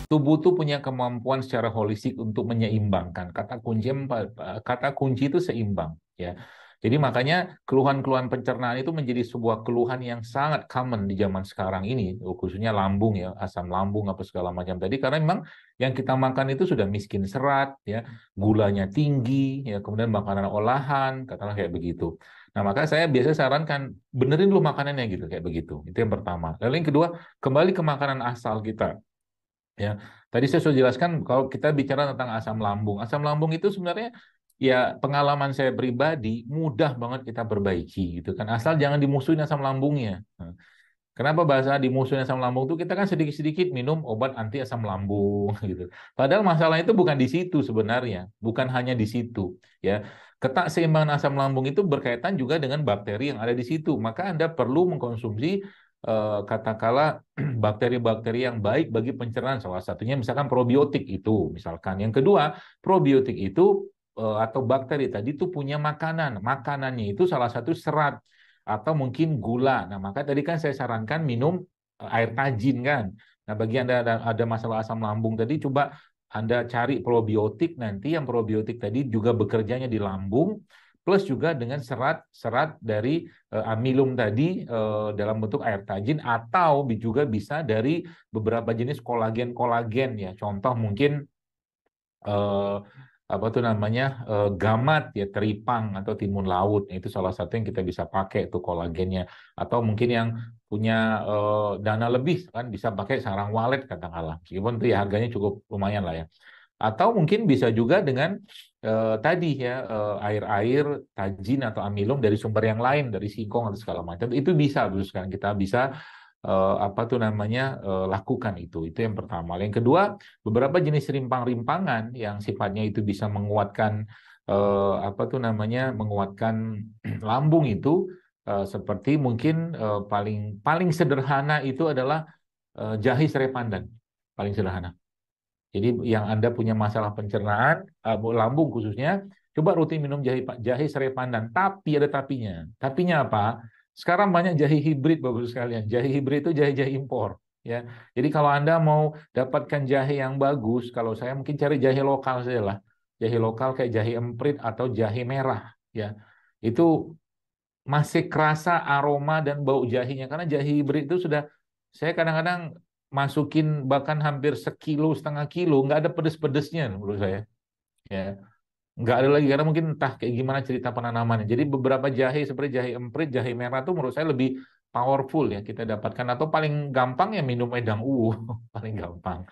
tubuh tuh punya kemampuan secara holistik untuk menyeimbangkan. Kata kunci itu seimbang, ya. Jadi makanya keluhan-keluhan pencernaan itu menjadi sebuah keluhan yang sangat common di zaman sekarang ini, khususnya lambung ya, asam lambung apa segala macam tadi, karena memang yang kita makan itu sudah miskin serat, ya, gulanya tinggi, ya, kemudian makanan olahan, katakanlah kayak begitu. Nah, maka saya biasa sarankan benerin dulu makanannya gitu, kayak begitu. Itu yang pertama. Lalu yang kedua, kembali ke makanan asal kita. Ya, tadi saya sudah jelaskan kalau kita bicara tentang asam lambung. Asam lambung itu sebenarnya ya pengalaman saya pribadi mudah banget kita perbaiki gitu kan. Asal jangan dimusuhin asam lambungnya. Nah, kenapa bahasa dimusuhin asam lambung itu kita kan sedikit-sedikit minum obat anti asam lambung gitu. Padahal masalah itu bukan di situ sebenarnya, bukan hanya di situ ya. Ketakseimbangan asam lambung itu berkaitan juga dengan bakteri yang ada di situ. Maka Anda perlu mengkonsumsi katakanlah bakteri-bakteri yang baik bagi pencernaan. Salah satunya misalkan probiotik itu, misalkan. Yang kedua, probiotik itu atau bakteri tadi itu punya makanan. Makanannya itu salah satu serat atau mungkin gula. Nah, maka tadi kan saya sarankan minum air tajin kan. Nah, bagi Anda ada masalah asam lambung tadi, coba Anda cari probiotik nanti yang probiotik tadi juga bekerjanya di lambung plus juga dengan serat-serat dari amilum tadi dalam bentuk air tajin atau juga bisa dari beberapa jenis kolagen-kolagen ya. Contoh mungkin eh, apa tuh namanya gamat ya teripang atau timun laut. Nah, itu salah satu yang kita bisa pakai itu kolagennya. Atau mungkin yang punya dana lebih kan bisa pakai sarang walet katakanlah. Meskipun itu ya harganya cukup lumayan lah ya. Atau mungkin bisa juga dengan tadi ya air-air tajin atau amilum dari sumber yang lain dari singkong atau segala macam itu bisa terus kan kita bisa apa tuh namanya lakukan itu. Itu yang pertama. Yang kedua, beberapa jenis rimpang-rimpangan yang sifatnya itu bisa menguatkan apa tuh namanya menguatkan lambung itu seperti mungkin paling paling sederhana itu adalah jahe serai pandan. Paling sederhana. Jadi yang Anda punya masalah pencernaan, lambung khususnya, coba rutin minum jahe serai pandan. Tapi ada tapinya. Tapinya apa? Sekarang banyak jahe hibrid bagus sekalian. Jahe hibrid itu jahe-jahe impor. Ya, jadi kalau Anda mau dapatkan jahe yang bagus, kalau saya mungkin cari jahe lokal saja lah. Jahe lokal kayak jahe emprit atau jahe merah. Ya, itu masih kerasa aroma dan bau jahenya karena jahe hibrid itu sudah saya kadang-kadang masukin bahkan hampir 1,5 kilo nggak ada pedes-pedesnya menurut saya ya nggak ada lagi karena mungkin entah kayak gimana cerita penanamannya jadi beberapa jahe seperti jahe emprit jahe merah itu menurut saya lebih powerful ya kita dapatkan atau paling gampang ya minum wedang uwu paling gampang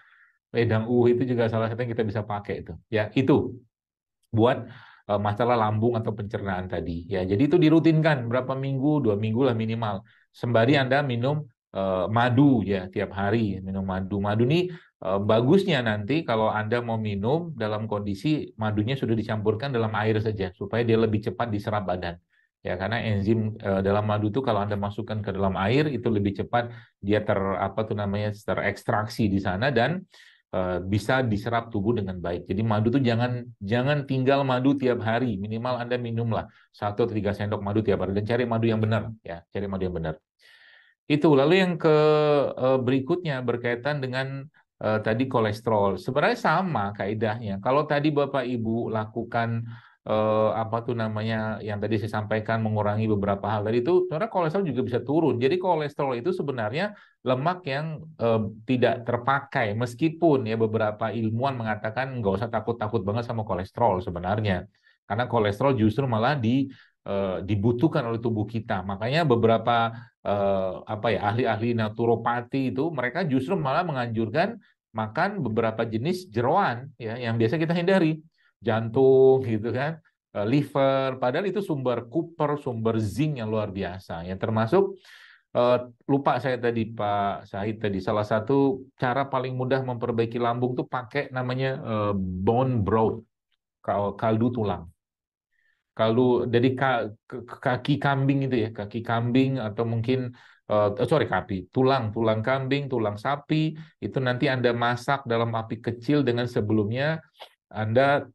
wedang uwu itu juga salah satu yang kita bisa pakai itu ya itu buat masalah lambung atau pencernaan tadi. Ya, jadi itu dirutinkan berapa minggu, 2 minggu lah minimal. Sembari Anda minum madu ya tiap hari minum madu. Madu ini bagusnya nanti kalau Anda mau minum dalam kondisi madunya sudah dicampurkan dalam air saja supaya dia lebih cepat diserap badan. Ya, karena enzim dalam madu itu kalau Anda masukkan ke dalam air itu lebih cepat dia apa tuh namanya terekstraksi di sana dan bisa diserap tubuh dengan baik. Jadi madu itu jangan jangan tinggal madu tiap hari, minimal Anda minumlah 1 atau 3 sendok madu tiap hari dan cari madu yang benar ya, cari madu yang benar. Itu lalu yang ke berikutnya berkaitan dengan tadi kolesterol. Sebenarnya sama kaidahnya. Kalau tadi Bapak Ibu lakukan apa tuh namanya yang tadi saya sampaikan mengurangi beberapa hal tadi itu sebenarnya kolesterol juga bisa turun. Jadi kolesterol itu sebenarnya lemak yang tidak terpakai meskipun ya beberapa ilmuwan mengatakan nggak usah takut-takut banget sama kolesterol sebenarnya. Karena kolesterol justru malah dibutuhkan oleh tubuh kita. Makanya beberapa apa ya ahli-ahli naturopati itu mereka justru malah menganjurkan makan beberapa jenis jeroan ya yang biasa kita hindari jantung gitu kan liver padahal itu sumber kuper sumber zinc yang luar biasa ya termasuk eh, lupa saya tadi Pak Syahid tadi salah satu cara paling mudah memperbaiki lambung tuh pakai namanya bone broth kaldu tulang kalau dari kaki kambing itu ya, kaki kambing atau mungkin sorry tulang tulang kambing, tulang sapi itu nanti Anda masak dalam api kecil dengan sebelumnya Anda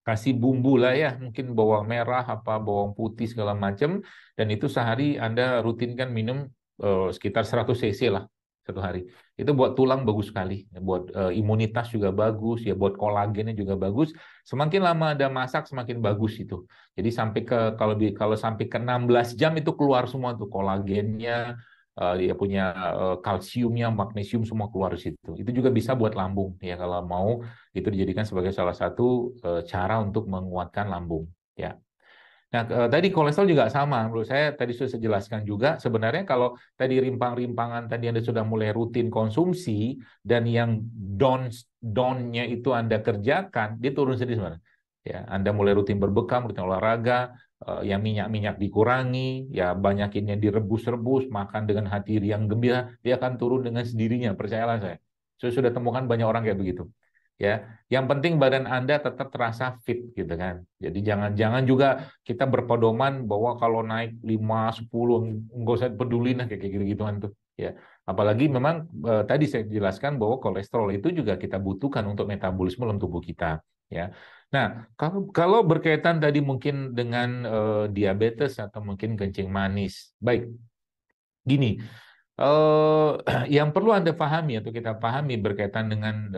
kasih bumbu lah ya, mungkin bawang merah apa bawang putih segala macam dan itu sehari Anda rutinkan minum sekitar 100 cc lah. satu hari. Itu buat tulang bagus sekali, buat imunitas juga bagus, ya buat kolagennya juga bagus. Semakin lama Anda masak semakin bagus itu. Jadi sampai ke kalau sampai ke 16 jam itu keluar semua tuh kolagennya, dia punya kalsiumnya, magnesium semua keluar di situ. Itu juga bisa buat lambung ya kalau mau itu dijadikan sebagai salah satu cara untuk menguatkan lambung ya. Nah, tadi kolesterol juga sama. Menurut saya tadi sudah saya jelaskan juga. Sebenarnya kalau tadi rimpang-rimpangan tadi Anda sudah mulai rutin konsumsi dan yang down-nya itu Anda kerjakan, dia turun sedikit sebenarnya. Ya, Anda mulai rutin berbekam, rutin olahraga, yang minyak-minyak dikurangi, ya banyakin yang direbus-rebus, makan dengan hati yang gembira, dia akan turun dengan sendirinya. Percayalah saya. Saya sudah temukan banyak orang kayak begitu. Ya, yang penting badan Anda tetap terasa fit gitu kan. Jadi jangan juga kita berpedoman bahwa kalau naik 5 10 nggak usah peduli nah kayak gitu-gituan tuh ya. Apalagi memang tadi saya jelaskan bahwa kolesterol itu juga kita butuhkan untuk metabolisme dalam tubuh kita ya. Nah, kalau berkaitan tadi mungkin dengan diabetes atau mungkin kencing manis. Baik. Gini, eh, yang perlu Anda pahami atau kita pahami berkaitan dengan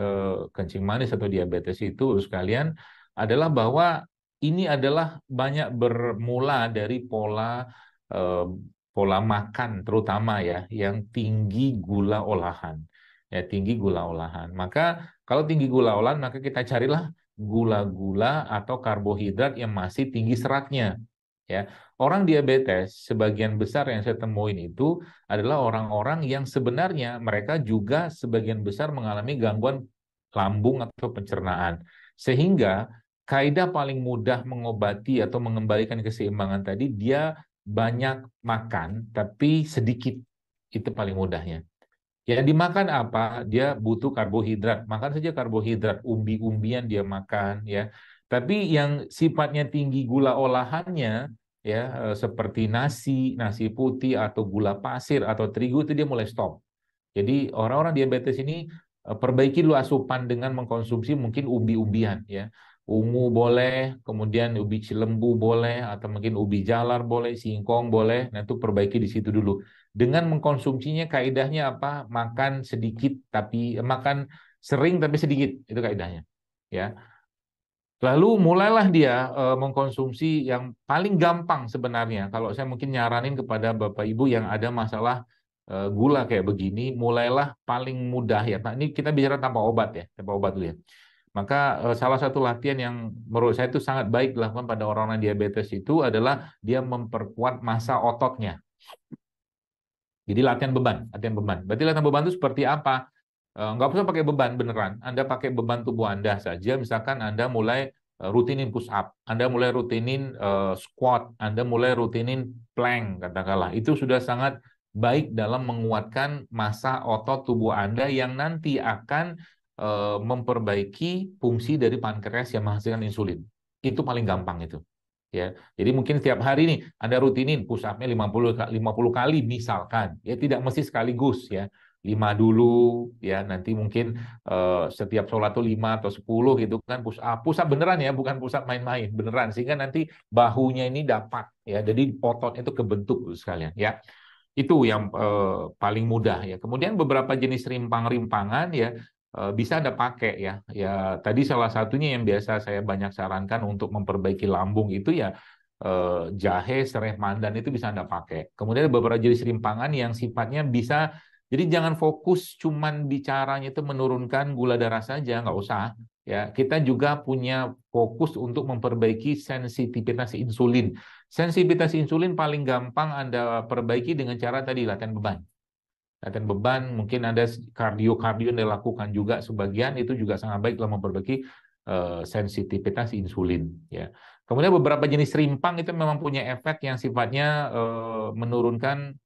kencing manis atau diabetes itu sekalian adalah bahwa ini adalah banyak bermula dari eh, pola makan terutama ya yang tinggi gula olahan. Ya, tinggi gula olahan. Maka kalau tinggi gula olahan maka kita carilah gula-gula atau karbohidrat yang masih tinggi seratnya. Ya, orang diabetes sebagian besar yang saya temuin itu adalah orang-orang yang sebenarnya mereka juga sebagian besar mengalami gangguan lambung atau pencernaan. Sehingga kaidah paling mudah mengobati atau mengembalikan keseimbangan tadi dia banyak makan tapi sedikit. Itu paling mudahnya. Yang dimakan apa? Dia butuh karbohidrat. Makan saja karbohidrat, umbi-umbian dia makan ya. Tapi yang sifatnya tinggi gula olahannya ya seperti nasi, nasi putih atau gula pasir atau terigu itu dia mulai stop. Jadi orang-orang diabetes ini perbaiki dulu asupan dengan mengkonsumsi mungkin umbi-umbian ya. Ungu boleh, kemudian ubi cilembu boleh, atau mungkin ubi jalar boleh, singkong boleh. Nah itu perbaiki di situ dulu. Dengan mengkonsumsinya kaidahnya apa? Makan sedikit tapi makan sering tapi sedikit itu kaidahnya. Ya. Lalu mulailah dia mengkonsumsi yang paling gampang sebenarnya. Kalau saya mungkin nyaranin kepada Bapak Ibu yang ada masalah gula kayak begini, mulailah paling mudah ya. Nah, ini kita bicara tanpa obat ya, tanpa obat dulu ya. Maka salah satu latihan yang menurut saya itu sangat baik dilakukan pada orang-orang diabetes itu adalah dia memperkuat massa ototnya. Jadi latihan beban, latihan beban. Berarti latihan beban itu seperti apa? Nggak usah pakai beban beneran. Anda pakai beban tubuh Anda saja. Misalkan Anda mulai rutinin push up, Anda mulai rutinin squat, Anda mulai rutinin plank, katakanlah. Itu sudah sangat baik dalam menguatkan massa otot tubuh Anda yang nanti akan memperbaiki fungsi dari pankreas yang menghasilkan insulin. Itu paling gampang itu. Ya, jadi mungkin setiap hari nih Anda rutinin push up-nya 50 kali misalkan. Ya tidak mesti sekaligus ya. 5 dulu ya, nanti mungkin setiap sholat tuh 5 atau 10 gitu kan push up. Push up beneran ya, bukan push up main-main, beneran sehingga nanti bahunya ini dapat ya. Jadi ototnya itu kebentuk sekalian ya. Itu yang paling mudah ya. Kemudian beberapa jenis rimpang-rimpangan ya bisa Anda pakai ya. Ya tadi salah satunya yang biasa saya banyak sarankan untuk memperbaiki lambung itu ya jahe, serai pandan itu bisa Anda pakai. Kemudian ada beberapa jenis rimpangan yang sifatnya bisa jadi jangan fokus cuman bicaranya itu menurunkan gula darah saja, nggak usah. Ya, kita juga punya fokus untuk memperbaiki sensitivitas insulin. Sensitivitas insulin paling gampang Anda perbaiki dengan cara tadi latihan beban. Latihan beban, mungkin ada kardio-kardio yang dilakukan juga sebagian, itu juga sangat baik dalam memperbaiki sensitivitas insulin. Ya. Kemudian beberapa jenis rimpang itu memang punya efek yang sifatnya menurunkan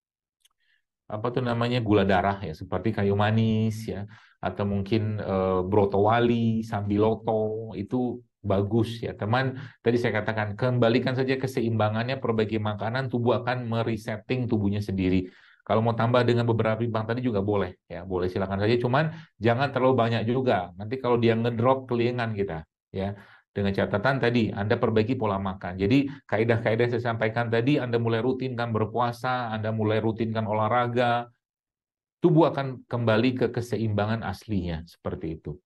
apa tuh namanya gula darah ya, seperti kayu manis ya, atau mungkin brotowali, sambiloto itu bagus ya teman. Tadi saya katakan kembalikan saja keseimbangannya, perbaiki makanan, tubuh akan meresetting tubuhnya sendiri. Kalau mau tambah dengan beberapa rimbang tadi juga boleh ya, boleh silakan saja. Cuman jangan terlalu banyak juga. Nanti kalau dia ngedrop kelingan kita ya. Dengan catatan tadi Anda perbaiki pola makan. Jadi kaidah-kaidah saya sampaikan tadi Anda mulai rutinkan berpuasa, Anda mulai rutinkan olahraga, tubuh akan kembali ke keseimbangan aslinya seperti itu.